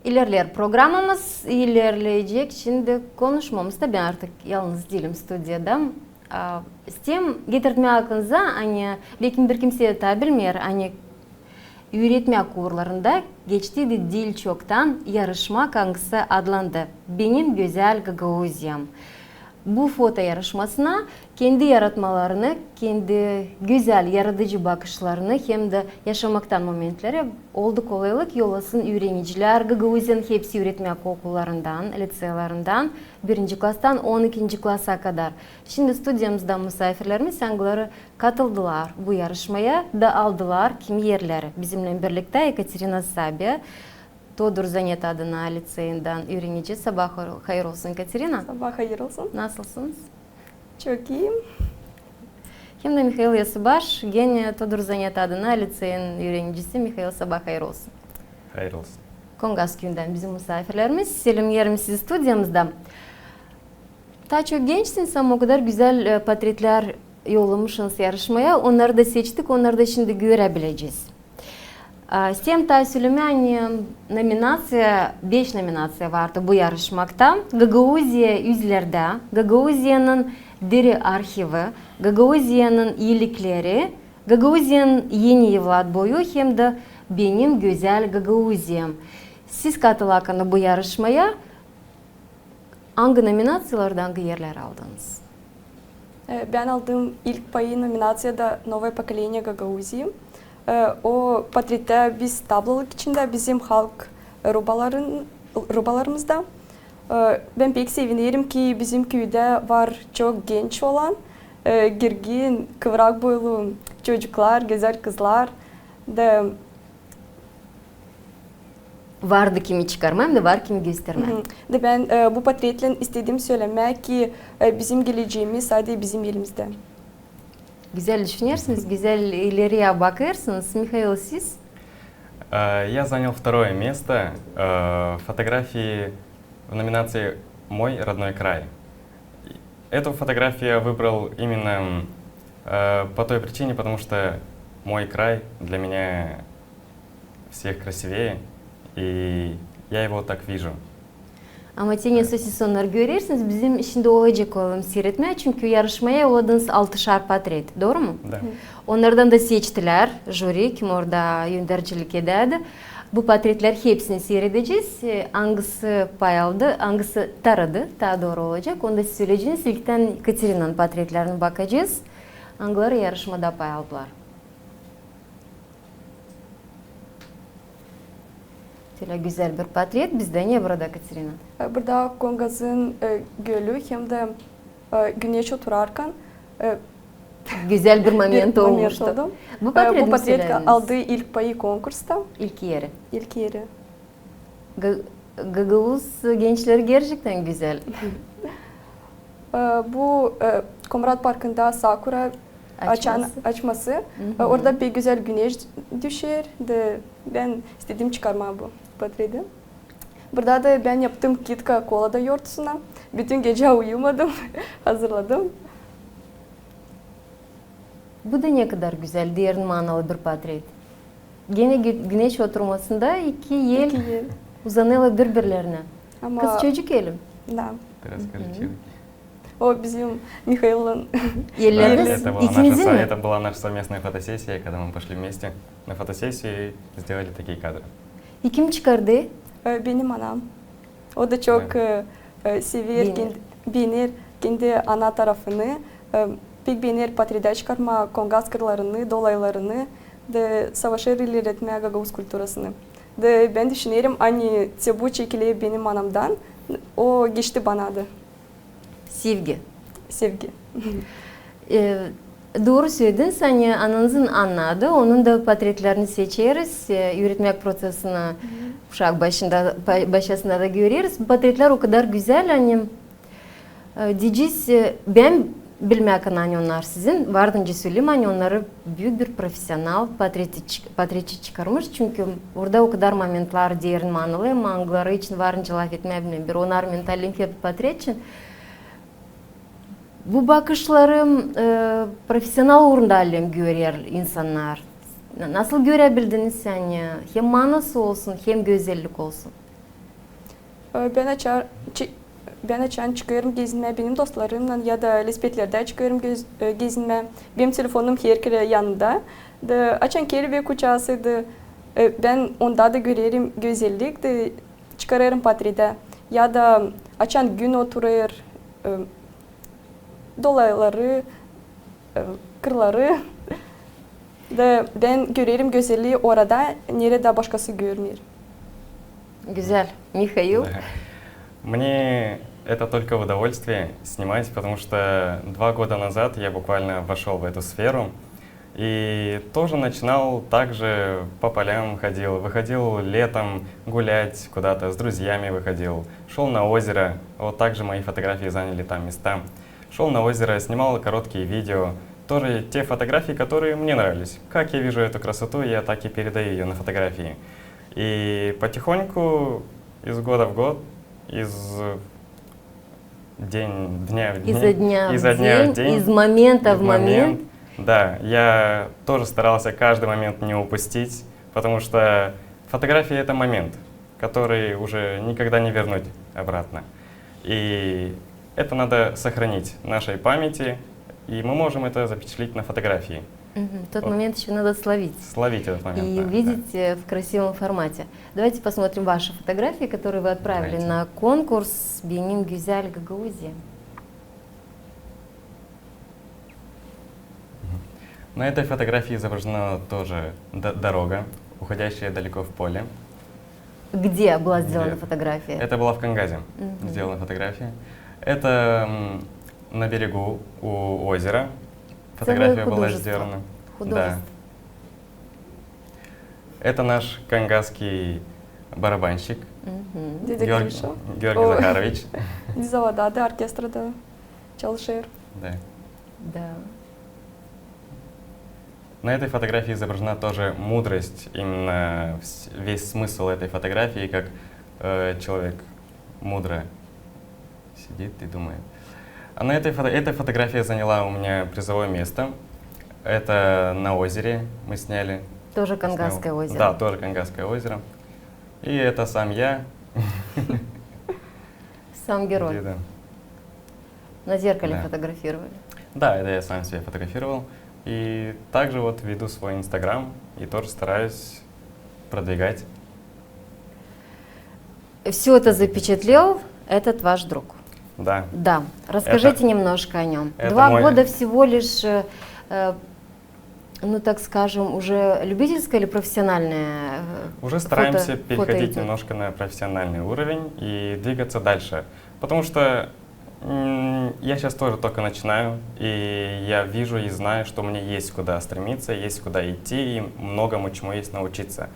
İlerleyen programımız ilerleyecek. Şimdi konuşmamızda ben artık yalnız değilim stüdyoda. İsteyim getirtmeye aklınıza, hani lekin bir kimse de bilmiyor, hani öğretme kurlarında geçtiği dil çoktan yarışma hangisi adlandı. Benim güzel Gagauziyam. Bu foto yarışmasına kendi yaratmalarını, kendi güzel yaratıcı bakışlarını hem de yaşamaktan momentleri oldu kolaylık yolasın öğrenciler Gagauzyan hepsi öğretme okullarından, liseylarından 1. klastan 12. klasa kadar. Şimdi stüdyomuzda misafirlerimiz sanglары katıldılar bu yarışmaya da aldılar kimi yerleri. Bizimle birlikte Ekaterina Sabia, Todor Zanet adına liseyinden öğrenici. Sabah hayır olsun Katerina. Sabah hayır olsun. Nasılsınız? Çok iyiyim. Hem de Mikhail Yasubaş, gene Todor Zanet adına liseyin öğrenicisi Mikhail Sabah hayır olsun. Hayır olsun. Kongas köyünden bizim misafirlerimiz. Selim yerim sizi stüdyomuzda. Ta çok gençsiniz ama o kadar güzel portretler yollamışsınız yarışmaya. Onları da seçtik, onları da şimdi görebileceğiz. Sem tavsiyelemeni nominatsiya, 5 nominatsiya vardı bu yarışmakta. Gagauzya yüzlerde, Gagauzya'nın deri arşivi, Gagauzya'nın iyilikleri, Gagauzya'nın yeni yıllar boyu hem de benim güzel Gagauzya'm. Siz katılırken bu yarışmaya hangi nominatsiyalardan yerler aldınız? Ben aldığım ilk payı nominasyada Новое поколение Гагаузии. O portrette biz tablolık içinde bizim halk rubalarımızda. Ben pek sevinirim ki bizim köyde var çok genç olan, girgin, kıvrak boylu çocuklar, güzel kızlar. Vardı kimi çıkarmam da var kimi göstermem. Ben bu portretle istediğim söylemek ki bizim geleceğimiz sadece bizim elimizde. Güzel düşünüyorsunuz, güzel ileriye bakıyorsunuz. Mikhail, siz? Я занял второе место в фотографии в номинации «Мой родной край». Эту фотографию я выбрал именно по той причине, потому что мой край для меня всех красивее, и я его так вижу. Ama siz onları görürsünüz. Bizim şimdi olacak olalım seyretmeye. Çünkü yarışmaya yolladınız 6'şar portret. Doğru mu? Да. Onlardan da seçtiler. Jüri kim orada yöndericilik ederdi. Bu portretler hepsini seyredeceğiz. Hangisi pay aldı, hangisi taradı. Daha doğru olacak. Onu da siz söyleyeceğiniz. İlkten Katerina'nın portretlerine bakacağız. Hangileri yarışmada pay aldılar. Şöyle güzel bir portret. Bizde ne burada Katerina? Burada Kongaz'ın gölü hem de güneş oturarken güzel bir moment olmuştu. Bu portret aldığı ilk payı konkursta. İlk yeri. İlk yeri. Gagauz gençleri gerçekten güzel. Bu Komrat Parkı'nda sakura açması. Orada bir güzel güneş düşer. Ben istediğim çıkarma bu portreti. Burada da ben yaptım kitka kolada yoğurtusuna. Bütün gece uyumadım, hazırladım. Bu da ne kadar güzel, diğer manalı bir portret. Gene güneş oturmasında iki yel uzanıyorlar birbirlerine. Ama kız çocuk elim. Da. Ты расскажи, чей? O bizim Михаил'ın Yerleriniz ikinizin mi? Это была наша совместная фотосессия, когда мы пошли вместе на фотосессию и сделали такие кадры. Kim çıkardı? Benim anam. O da çok sever, beğenir kendi ana tarafını. Pek beğenir portrede çıkarma Kongaz kırlarını, dolaylarını da savaşır ilerletmeye Gagauz kültürasını. Ben düşünüyorum hani bu çekili benim anamdan, o geçti bana da. Sevgi. Sevgi. Doğru söylediniz. Hani ananızın anladı. Onun da portretlerini seçeriz. Üretmek prosesini uşak başında da görüyoruz. Portretler o kadar güzel. Hani diyeceğiz, ben bilmeyken hani onlar sizin. Vardınca söyleyeyim hani onları büyük bir profesyonel portretçi çıkarmış. Çünkü orada o kadar momentlar diğer manalı. Mangları için varınca laf etmeye bilmiyorum. Onlar mentalim hep portretçi. Bu bakışlarım profesyonel orundalım görüyor insanlar. Nasıl görebildiniz yani? Hem manası olsun hem güzellik olsun. Ben açan çıkıyorum gezinmeye benim dostlarımla ya da lesbetlerde çıkıyorum gezinmeye. Benim telefonum her kere yanında. Da açan kere ve kucağısı da ben onda da görerim güzellik de çıkarırım patride. Ya da açan gün oturur dolayları kırları da ben görerim güzelliği orada nerede başkası görmüyor. Güzel. Михаил? Да. Мне это только в удовольствие снимать, потому что 2 года назад я буквально вошел в эту сферу и тоже начинал также по полям ходил, выходил летом гулять куда-то, с друзьями выходил, шел на озеро, вот также мои фотографии заняли там места. Шел на озеро, снимал короткие видео, тоже те фотографии, которые мне нравились. Как я вижу эту красоту, я так и передаю ее на фотографии. И потихоньку, из года в год, изо дня в день, из момента в момент. Да, я тоже старался каждый момент не упустить, потому что фотография — это момент, который уже никогда не вернуть обратно. И это надо сохранить в нашей памяти, и мы можем это запечатлеть на фотографии. Тот Вот. момент еще надо словить. Словить этот момент. И да, увидеть в красивом формате. Давайте посмотрим ваши фотографии, которые вы отправили Давайте. на конкурс Бенин Гюзяль Гагаузия. На этой фотографии изображена тоже дорога, уходящая далеко в поле. Где была сделана Где? фотография? Это была в Кангазе Мгм. сделана фотография. Это на берегу у озера. Фотография была художество. сделана. Художество. Да. Это наш кангасский барабанщик Мгм. Dede Gülşah. Георгий О. Захарович. Dizavada da orkestrada çalışır. Да. Да. На этой фотографии изображена тоже мудрость, именно весь смысл этой фотографии, как человек мудро сидит и думает. А на эта фотография заняла у меня призовое место. Это на озере мы сняли. Тоже Кангасское озеро. Да, тоже Кангасское озеро. И это сам я. Сам герой. Да. На зеркале Да. фотографировали. Да, это я сам себя фотографировал. И также вот веду свой Инстаграм и тоже стараюсь продвигать. Все это запечатлел этот ваш друг. Да. Да. Расскажите немножко о нем. это 2 мой- года всего лишь, ну так скажем, уже любительское или профессиональное? Уже стараемся фото переходить идет? немножко на профессиональный уровень и двигаться дальше. Потому что я сейчас тоже только начинаю, и я вижу и знаю, что мне есть куда стремиться, есть куда идти, и многому чему есть научиться.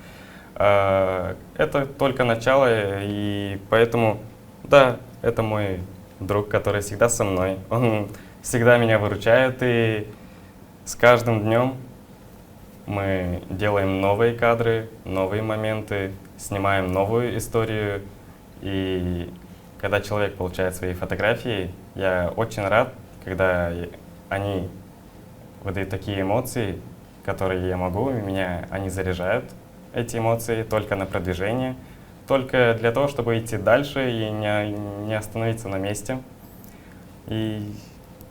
Это только начало, и поэтому, да, это мой друг, который всегда со мной. Он всегда меня выручает, и с каждым днем мы делаем новые кадры, новые моменты, снимаем новую историю. И когда человек получает свои фотографии, я очень рад, когда они выдают такие эмоции, которые я могу, они заряжают эти эмоции только на продвижение, только для того, чтобы идти дальше и не остановиться на месте. И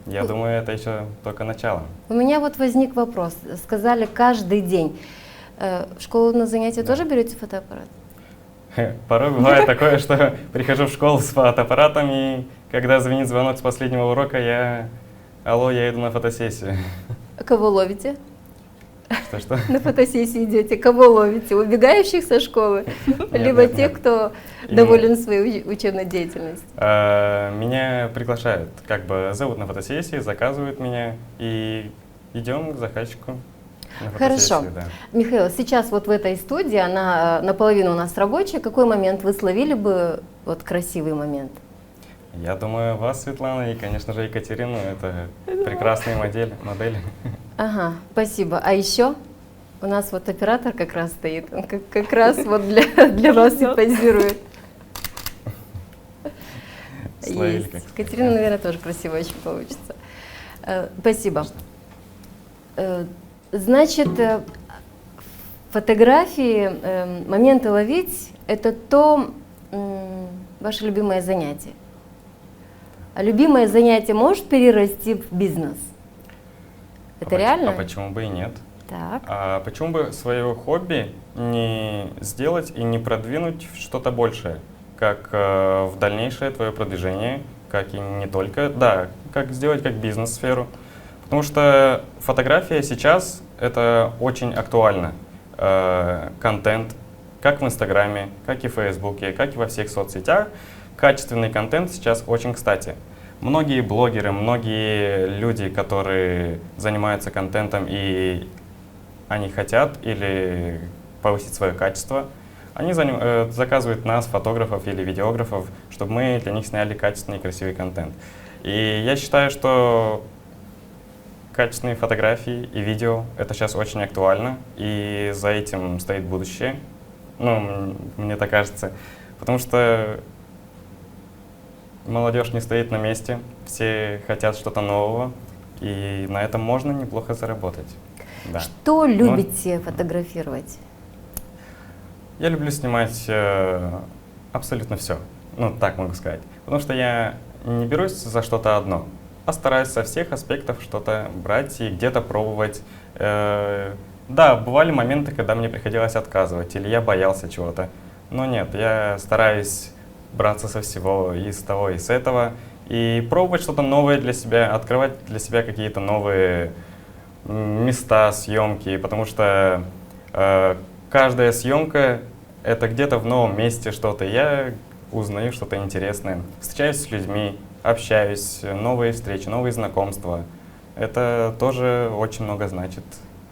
я думаю, это еще только начало. У меня вот возник вопрос. Сказали каждый день. В школу на занятия Да. тоже берете фотоаппарат? Порой бывает такое, что прихожу в школу с фотоаппаратом, и когда звонит звонок с последнего урока, алло, я иду на фотосессию. А кого ловите? Что? На фотосессии идете. Кого ловите? Убегающих со школы? Либо нет, тех, нет. кто Именно. доволен своей учебной деятельностью? Меня приглашают, как бы зовут на фотосессии, заказывают меня, и идем к заказчику на фотосессию. Хорошо. Да. Михаил, сейчас вот в этой студии, она наполовину у нас рабочая. Какой момент вы словили бы, вот красивый момент? Я думаю, вас, Светлана, и, конечно же, Екатерину, это прекрасные модели. Ага, спасибо. А еще у нас вот оператор как раз стоит, он как раз вот для вас и позирует. Словили, Есть. как сказать. Катерина, наверное, тоже красиво очень получится. Спасибо. Значит, фотографии, моменты ловить — это то, ваше любимое занятие. А любимое занятие может перерасти в бизнес? Это реально? А почему бы и нет? Так. А почему бы свое хобби не сделать и не продвинуть в что-то большее, как в дальнейшее твое продвижение, как и не только, да, как сделать как бизнес-сферу. Потому что фотография сейчас это очень актуально. Контент, как в Инстаграме, как и в Фейсбуке, как и во всех соцсетях, качественный контент сейчас очень кстати. Многие блогеры, многие люди, которые занимаются контентом и они хотят или повысить свое качество, они заказывают нас, фотографов или видеографов, чтобы мы для них сняли качественный и красивый контент. И я считаю, что качественные фотографии и видео — это сейчас очень актуально, и за этим стоит будущее. Ну, мне так кажется. Потому что молодежь не стоит на месте, все хотят что-то нового, и на этом можно неплохо заработать. Да. Что любите фотографировать? Я люблю снимать абсолютно все, ну так могу сказать. Потому что я не берусь за что-то одно, а стараюсь со всех аспектов что-то брать и где-то пробовать. Да, бывали моменты, когда мне приходилось отказывать, или я боялся чего-то. Но нет, я стараюсь браться со всего, и с того, и с этого, и пробовать что-то новое для себя, открывать для себя какие-то новые места съемки, потому что каждая съемка — это где-то в новом месте что-то. Я узнаю что-то интересное, встречаюсь с людьми, общаюсь, новые встречи, новые знакомства. Это тоже очень много значит.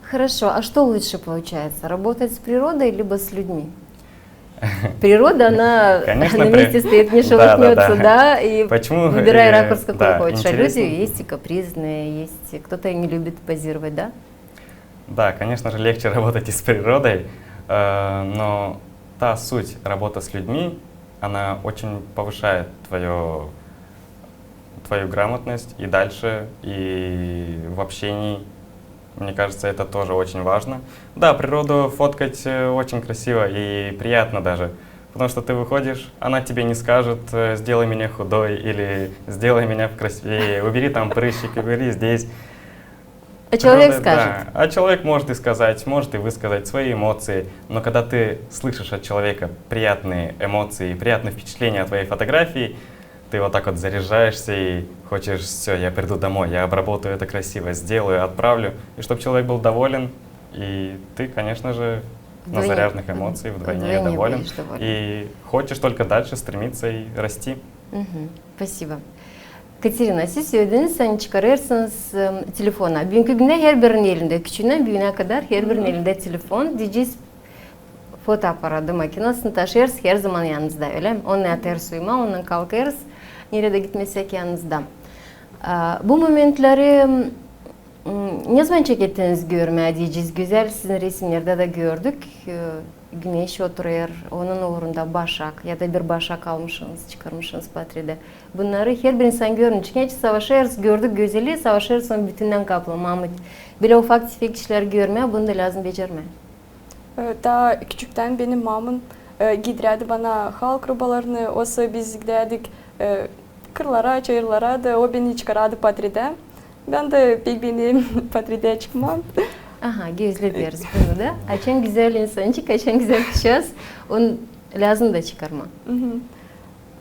Хорошо, а что лучше получается, работать с природой либо с людьми? Природа, она Конечно, на месте стоит, не шелохнется, да, и Почему? выбирай ракурс, какой Да, хочешь. А люди интересно. есть и капризные, есть кто-то не любит позировать, да? Да, конечно же, легче работать и с природой, но та суть работы с людьми, она очень повышает твою грамотность и дальше, и в общении. Мне кажется, это тоже очень важно. Да, природу фоткать очень красиво и приятно даже, потому что ты выходишь, она тебе не скажет «сделай меня худой» или «сделай меня красивее», «убери там прыщик», «убери здесь». А человек Природа, скажет. да. А человек может и сказать, может и высказать свои эмоции, но когда ты слышишь от человека приятные эмоции, приятные впечатления от твоей фотографии, ты вот так вот заряжаешься и хочешь, все, я приду домой, я обработаю это красиво, сделаю, отправлю, и чтобы человек был доволен, и ты, конечно же, на Вдвойне. заряженных эмоциях вдвойне Вдвойне доволен, будешь доволен. и хочешь только дальше стремиться и расти. Мгм, спасибо. Катерина, siz söylediniz, sen çıkarırsınız telefona. Bugünkü günde her birinin elinde, küçüğünden büyüğüne kadar her birinin elinde telefon. Diyeceğiz fotoaparatı, makinesini taşırız her zaman yanınızda, öyle mi? Onunla yatarız uyuma, onunla kalkarız, nerede gitmesek yanınızda. Bu momentleri ne zaman çekettiniz görmeye diyeceğiz. Güzel, sizin resimlerde de gördük. Güneş oturuyor, onun uğrunda başak ya da bir başak almışsınız, çıkarmışsınız patride. Bunları her bir insan görünce, geç savaşırız, gördük güzeli, savaşırız sonra bütünden kaplı. Mahmut, böyle ufak tefek işler görmeye, bunu da lazım becermeye. Daha küçükten benim mamam giydirirdi bana halk rubalarını, olsa biz giderdik kırlara, çayırlara da o beni çıkarırdı patride. Ben de pek benim patride çıkmam. Aha, gözle deriz bunu da. Açan güzel insancık, açan güzel kuşağız, onu lazım da çıkarma.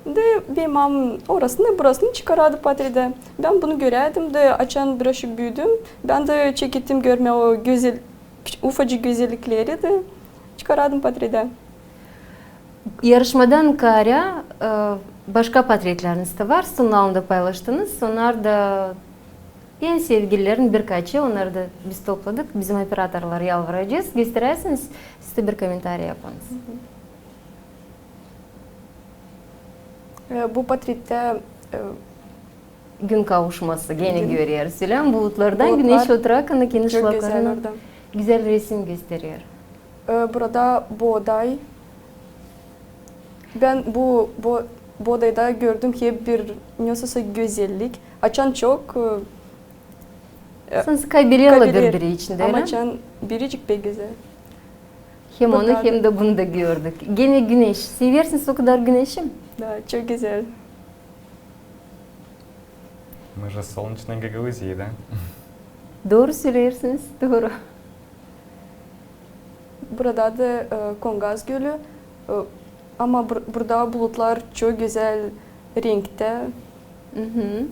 De benim mamam orasını burasını çıkarırdı patride. Ben bunu görerdim de açan biraz büyüdüm. Ben de çekittim görme o güzel, ufacık güzellikleri de çıkarırdım patride. Yarışmadan kara başka portretleriniz de var. Son alanda paylaştınız. Onlar da en sevgililerin birkaçı. Onları da biz topladık. Bizim operatorlar yalvaracağız. Gösterirseniz siz de bir komentar yapınız. Bu portrette Gün kavuşması gene Gün. görüyoruz. Öyle bulutlardan Bulutlar güneş oturakını, kendi çok güzel şılaklarını orada. güzel resim gösteriyor. Burada buğday. Ben bu buğdayda gördüm hep bir nasılsa güzellik. Açan çok Sanki kaybediyorlar kaybediyor. birbiri içinde Ama öyle. açan biricik pek güzel. Hem onu Burada- hem de bunu da gördük. Gene güneş. Seversiniz o kadar güneşi mi? Да, çok güzel. Мы же с солнечной Гагаузии, да? Doğru söylüyorsunuz, doğru. Burada da Kongaz Gölü ama burada bulutlar çok güzel renkte. Hı hı.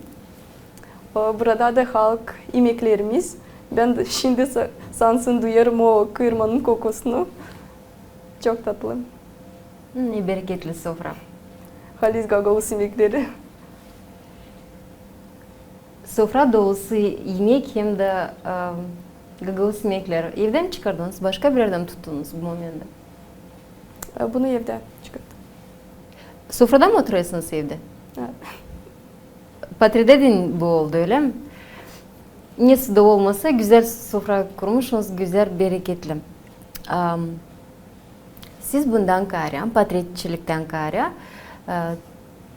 Burada da halk yemeklerimiz. Ben de şimdi sansın duyarım o kıyırmanın kokusunu. Çok tatlı. Ne bereketli sofra. Halis Gagauz yemekleri. Sofra dolusu yemek hem de Gagauz yemekler. Evden mi çıkardınız? Başka bir yerden tuttunuz bu momentte? Bunu evde çıkarttım. Sofrada mı oturuyorsunuz evde? Evet. Patri'de de bu oldu öyle mi? Nesi de olmasa güzel sofra kurmuşsunuz, güzel, bereketli. Siz bundan kara, Patri'çilikten kara,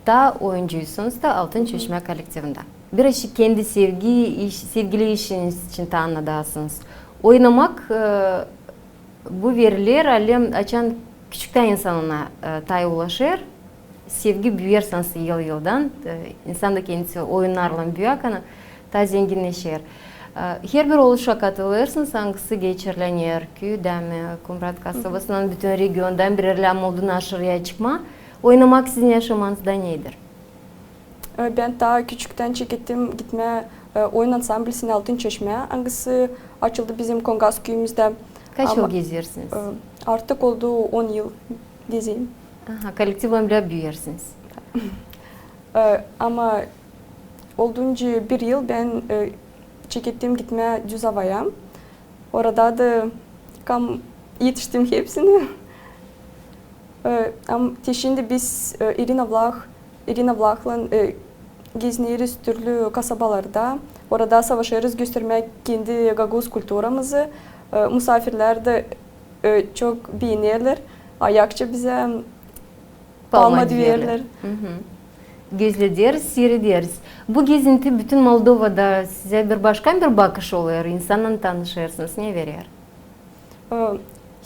da oyuncuysunuz da Altın Çeşme kolektifinde. Biraz kendi sevgili işiniz için tanıdasınız. Oynamak bu veriler alem açan küçükten insanına tay ulaşır. Sevgi büyürseniz yıldan, insan da kendisi oyunlarla büyür, ta zenginleşir. Her bir oluşa katılırsınız, hangisi geçerlenir, Köy'den, Kumrat kasabasından, bütün regiondan bir erlem olduğunu aşırıya çıkma. Oynamak sizin yaşamanızda nedir? Ben daha küçükten çekettim gitme oyun ansamblisine Altın Çeşme. Hangisi açıldı bizim Kongaz köyümüzde. Kaç yıl geziyorsunuz? Artık oldu 10 yıl gezeyim. Aha, kolektifle bile büyürsünüz. Ama olduğunca bir yıl ben çekettim gitme düz havaya. Orada da yetiştim hepsini. Ama şimdi biz Irina Vlach'la geziniyoruz türlü kasabalarda. Orada savaşırız, göstermek kendi Gagauz kültürümüzü. Misafirler de çok beğenirler. Ayakça bize palma duyarlar. Gözlediyoruz, seyrediyoruz. Bu gezinti bütün Moldova'da size bir başka bir bakış oluyor. İnsanla tanışırsınız. Ne veriyor?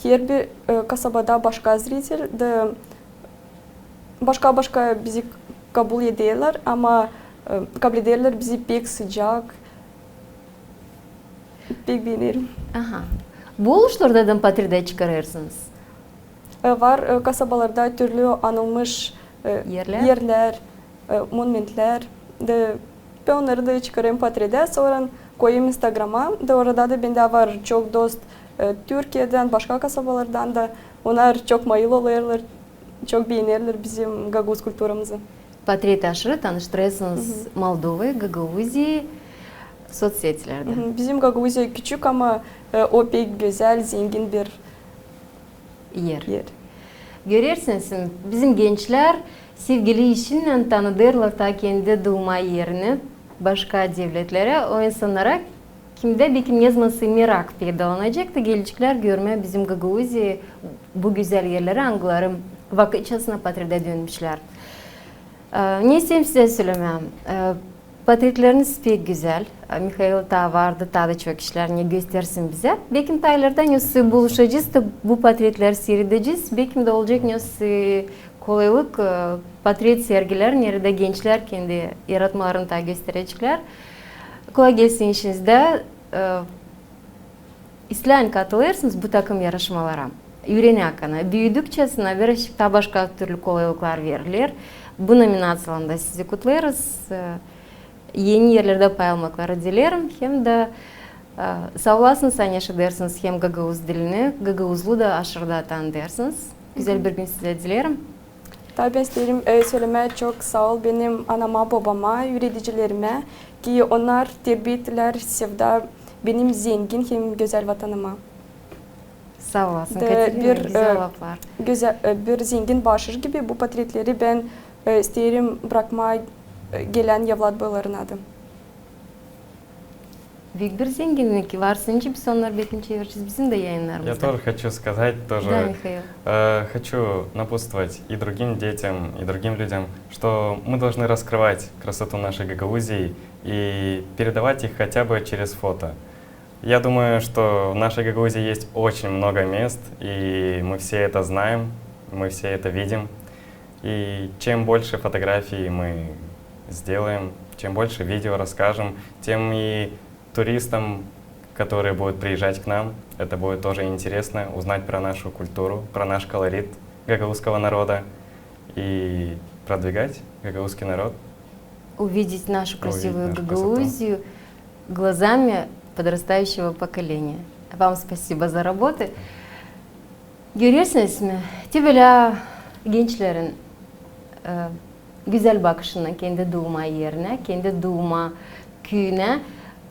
Her bir kasabada başka zritel de başka bizi kabul ederler ama kabul ederler bizi pek sıcak, pek beğenirim. Aha. Bu oluşlardan Patri'de çıkarırsınız. Var kasabalarda türlü anılmış yerler, monumentler. Ben onları da çıkarıyorum Patri'de. Sonra koyayım Instagram'a. Orada da bende var çok dost Türkiye'den, başka kasabalardan da. Onlar çok mayıl oluyorlar, çok beğenirler bizim Gagauz kültürümüzü. Patri'de aşırı tanıştırıyorsunuz Moldova'yı, Gagauzi'yi sosyetелerde. Bizim Gagauzya küçük ama o pek güzel, zengin bir yer. Görürsünüz, bizim gençler sevgili işinle tanıdırlar ta kendi doğma yerini başka devletlere. O insanlara kimde bir kim yazması merak peydalanacak da gelecekler görmeye bizim Gagauzya bu güzel yerleri angularım vakit içerisinde Patri'de dönmüşler. Ne isteyeyim size söylemem. Patriotlarınız pek güzel. Mikhail da vardı, daha da çok işler ne göstersin bize. Belki taylardan nasıl buluşacağız da bu patriotlar seyredeceğiz. Belki de olacak nasıl kolaylık patriot sergiler, nerede gençler kendi yaratmalarını da gösterecekler. Kolay gelsin işinizde. İsteyen katılırsınız bu takım yarışmalara. Yüreğine akana. Büyüdükçe sana birazcık daha başka türlü kolaylıklar verilir. Bu nominasyonda sizi kutlarız. Yeni yerlerde paylaşmakları dilerim. Hem de sağ olasınız, yaşadırsınız hem Gagauz dilini, Gagauzlu da aşırıda tanıdırsınız. Güzel bir gün size dilerim. Tabii ben isterim söylemeye çok sağ ol benim anama, babama, yöneticilerime ki onlar terbiye ettiler, sevdi benim zengin hem güzel vatanıma. Sağ olasın Katerina, güzel laflar. Bir zengin başır gibi bu patriotları ben isterim bırakmaya gelen yavlat boylarına adım. Büyük bir zenginlik var. Сенче biz onlar bekini çevireceğiz bizim de yayınlarımızda. Я тоже хочу сказать, Да, Михаил. Хочу напутствовать и другим детям, и другим людям, что мы должны раскрывать красоту нашей Гагаузии и передавать их хотя бы через фото. Я думаю, что в нашей Гагаузии есть очень много мест, и мы все это знаем, мы все это видим. И чем больше фотографий мы сделаем, чем больше видео расскажем, тем и туристам, которые будут приезжать к нам, это будет тоже интересно узнать про нашу культуру, про наш колорит гагаузского народа и продвигать гагаузский народ. Увидеть нашу красивую нашу Гагаузию глазами подрастающего поколения. Вам спасибо за работу. Görüyorsunuz mu? Böyle gençlerin güzel bakışına, kendi doğma yerine, kendi doğma köyüne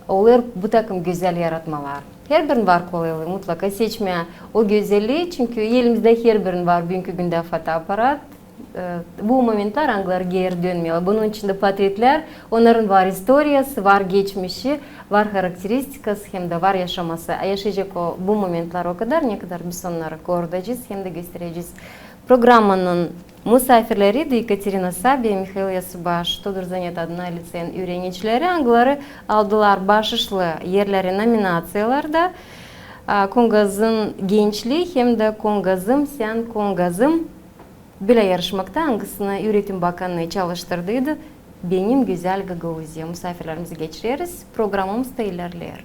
olur bu takım güzel yaratmalar. Her birinin var kolaylığı, mutlaka seçme o güzelliği çünkü elimizde her birinin var bugünkü günde fotoaparat. Bu momentler anglar geri dönmüyor. Bunun içinde portretler, onların var historiyası, var geçmişi, var karakteristikası hem de var yaşaması. Yaşayacak o bu momentler o kadar ne kadar biz onları koruyacağız hem de göstereceğiz. Programının misafirleri de Ekaterina Sabi, Mikhail Yasubaş, Todor Zanet adına lisenin öğrencileri angları aldılar başarılı yerleri nominasyonlarda. Kongaz'ın gençliği hem de Kongaz'ım, sen Kongaz'ım böyle yarışmakta hangisini Üretim Bakanlığı çalıştırdıydı. Benim güzel Gagauzya. Misafirlerimizi geçiriyoruz. Programımız da ilerliyor.